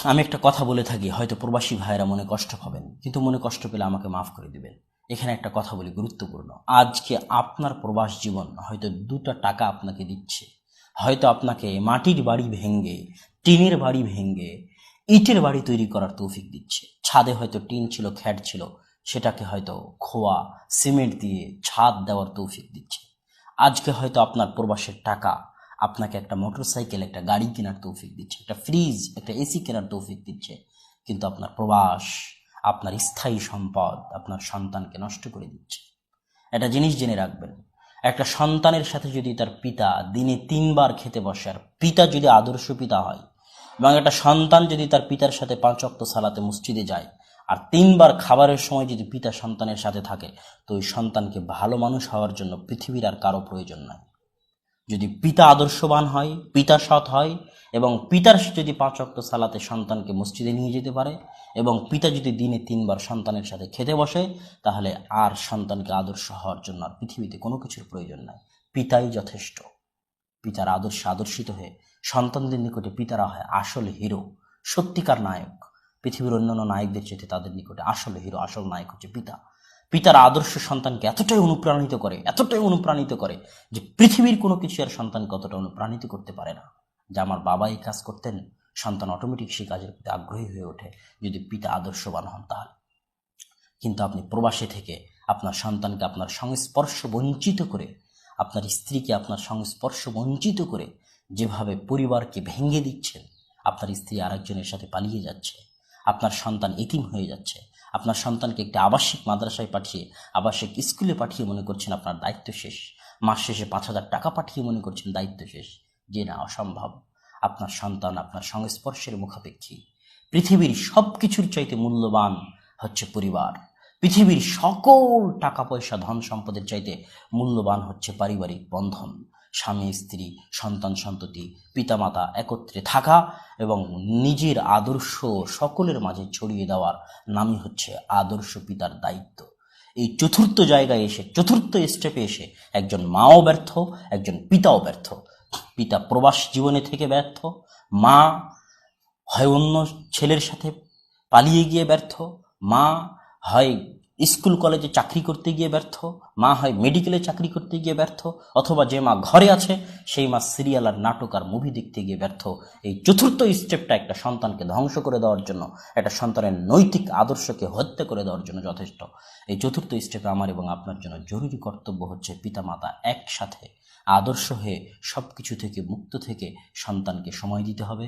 আমি একটা কথা বলে থাকি, হয়তো প্রবাসী ভাইয়েরা মনে কষ্ট পাবেন, কিন্তু মনে কষ্ট পেলে আমাকে মাফ করে দিবেন। এখানে একটা কথা বলি গুরুত্বপূর্ণ। আজকে আপনার প্রবাস জীবন হয়তো 2টা টাকা আপনাকে দিচ্ছে, হয়তো আপনাকে মাটির বাড়ি ভেঙে, টিনের বাড়ি ভেঙে ইটের বাড়ি তৈরি করার তৌফিক দিচ্ছে। ছাদে হয়তো টিন ছিল, খ্যাট ছিল, সেটাকে হয়তো খোয়া সিমেন্ট দিয়ে ছাদ দেওয়ার তৌফিক দিচ্ছে। আজকে হয়তো আপনার প্রবাসের টাকা আপনাকে একটা মোটরসাইকেল, একটা গাড়ি কেনার তৌফিক দিচ্ছে, একটা ফ্রিজ, একটা এসি কেনার তৌফিক দিচ্ছে, কিন্তু আপনার প্রবাস, আপনার স্থায়ী সম্পদ আপনার সন্তানকে নষ্ট করে দিচ্ছে। একটা জিনিস জেনে রাখবেন, একটা সন্তানের সাথে যদি তার পিতা দিনে 3বার খেতে বসে, আর পিতা যদি আদর্শ পিতা হয়, এবং একটা সন্তান যদি তার পিতার সাথে 5 ওয়াক্ত সালাতে মসজিদে যায়, আর 3বার খাবারের সময় যদি পিতা সন্তানের সাথে থাকে, তো ওই সন্তানকে ভালো মানুষ হওয়ার জন্য পৃথিবীর আর কারো প্রয়োজন নাই। যদি পিতা আদর্শবান হয়, পিতা সৎ হয়, এবং পিতার যদি 5 ওয়াক্ত সালাতে সন্তানকে মসজিদে নিয়ে যেতে পারে, এবং পিতা যদি দিনে 3বার সন্তানের সাথে খেতে বসে, তাহলে আর সন্তানকে আদর্শ হওয়ার জন্য আর পৃথিবীতে কোনো কিছুর প্রয়োজন নাই। পিতাই যথেষ্ট। পিতার আদর্শে আদর্শিত হয়ে সন্তানদের নিকটে পিতারা হয় আসল হিরো, সত্যিকার নায়ক। পৃথিবীর অন্যান্য নায়কদের চেয়ে তাদের নিকটে আসল হিরো, আসল নায়ক হচ্ছে পিতা। পিতার আদর্শ সন্তানকে এতটাই অনুপ্রাণিত করে যে পৃথিবীর কোনো কিছু আর সন্তানকে অতটা অনুপ্রাণিত করতে পারে না। যে আমার বাবা এই কাজ করতেন, সন্তান অটোমেটিক সেই কাজের প্রতি আগ্রহী হয়ে ওঠে, যদি পিতা আদর্শবান হন তাহলে। কিন্তু আপনি প্রবাসে থেকে আপনার সন্তানকে আপনার সংস্পর্শ বঞ্চিত করে, আপনার স্ত্রীকে আপনার সংস্পর্শ বঞ্চিত করে যেভাবে পরিবারকে ভেঙে দিচ্ছেন, আপনার স্ত্রী আরেকজনের সাথে পালিয়ে যাচ্ছে, আপনার সন্তান এতিম হয়ে যাচ্ছে, আপনার সন্তানকে একটি আবাসিক মাদ্রাসায় পাঠিয়ে, আবাসিক স্কুলে পাঠিয়ে মনে করছেন আপনার দায়িত্ব শেষ, মাস শেষে 5,000 টাকা পাঠিয়ে মনে করছেন দায়িত্ব শেষ। যে না, অসম্ভব। আপনার সন্তান আপনার সংস্পর্শের মুখাপেক্ষী। পৃথিবীর সব কিছুর চাইতে মূল্যবান হচ্ছে পরিবার। পৃথিবীর সকল টাকা পয়সা ধন সম্পদের চাইতে মূল্যবান হচ্ছে পারিবারিক বন্ধন। স্বামী স্ত্রী, সন্তান সন্ততি, পিতামাতা একত্রে থাকা এবং নিজের আদর্শ সকলের মাঝে ছড়িয়ে দেওয়ার নামই হচ্ছে আদর্শ পিতার দায়িত্ব। এই চতুর্থ জায়গায় এসে, চতুর্থ স্টেপে এসে একজন মাও ব্যর্থ, একজন পিতাও ব্যর্থ। পিতা প্রবাস জীবনে থেকে ব্যর্থ, মা হয় অন্য ছেলের সাথে পালিয়ে গিয়ে ব্যর্থ, মা হয় স্কুল কলেজে চাকরি করতে গিয়ে ব্যর্থ, মা হয় মেডিকেলে চাকরি করতে গিয়ে ব্যর্থ, অথবা যে মা ঘরে আছে সেই মা সিরিয়াল আর নাটক আর মুভি দেখতে গিয়ে ব্যর্থ। এই চতুর্থ স্টেপটা একটা সন্তানকে ধ্বংস করে দেওয়ার জন্য, একটা সন্তানের নৈতিক আদর্শকে হত্যা করে দেওয়ার জন্য যথেষ্ট। এই চতুর্থ স্টেপে আমার এবং আপনার জন্য জরুরি কর্তব্য হচ্ছে পিতামাতা একসাথে আদর্শ হয়ে সব কিছু থেকে মুক্ত থেকে সন্তানকে সময় দিতে হবে।